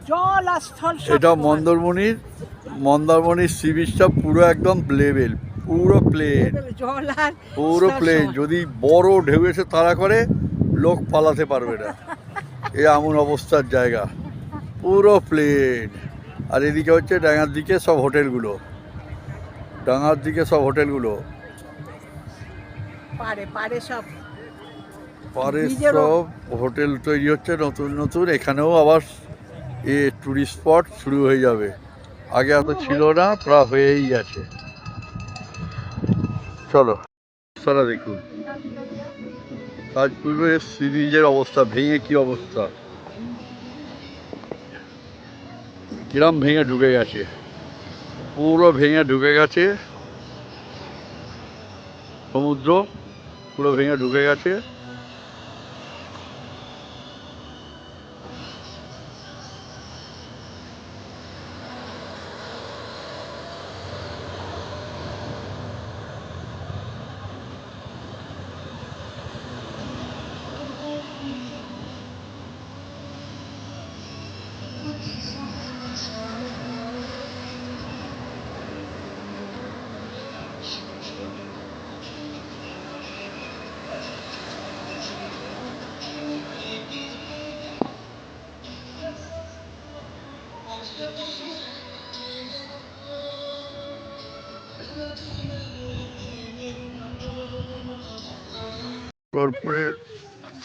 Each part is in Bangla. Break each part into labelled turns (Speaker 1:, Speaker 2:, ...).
Speaker 1: জল আর স্থল সব
Speaker 2: এটা
Speaker 1: সমান।
Speaker 2: মন্দারমণির সি বিচটা পুরো একদম লেভেল, পুরো প্লেন,
Speaker 1: জল আর
Speaker 2: পুরো
Speaker 1: স্থল
Speaker 2: প্লেন।
Speaker 1: সমান।
Speaker 2: যদি বড় ঢেউ এসে তাড়া করে, লোক পালাতে পারবে না, এ এমন অবস্থার জায়গা, পুরো প্লেন। আর এদিকে হচ্ছে ডাঙার দিকে সব হোটেলগুলো,
Speaker 1: পারে পারে সব
Speaker 2: পারে
Speaker 1: ব্রিজেরও।
Speaker 2: সব হোটেল তৈরি হচ্ছে নতুন নতুন। এখানেও আবার টুরিস্ট স্পট শুরু হয়ে যাবে। আগে এত ছিল না, প্রায় হয়েই গেছে। চলো সারা দেখুন তাজপুরে সিরিজের অবস্থা ভেঙে কি অবস্থা, কিরম ভেঙে ঢুকে গেছে, পুরো ভেঙে ঢুকে গেছে। সমুদ্র পুরো ভেঙে ঢুকে গেছে।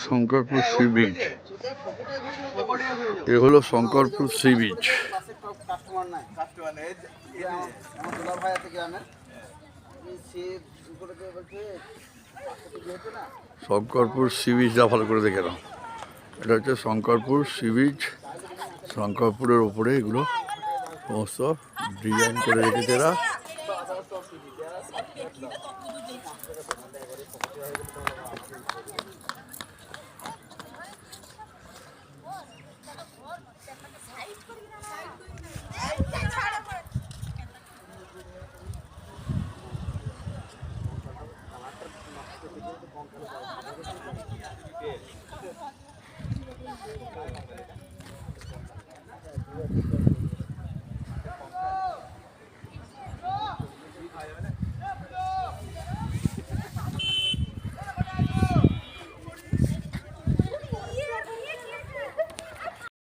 Speaker 2: শঙ্করপুর সি বিচ, এ হলো Shankarpur sea beach. Shankarpur sea বিচটা ভালো করে দেখে নাও। এটা হচ্ছে শঙ্করপুর সি বিচ। শঙ্করপুরের ওপরে এগুলো সমস্ত ডিজাইন করে রেখেছে এরা।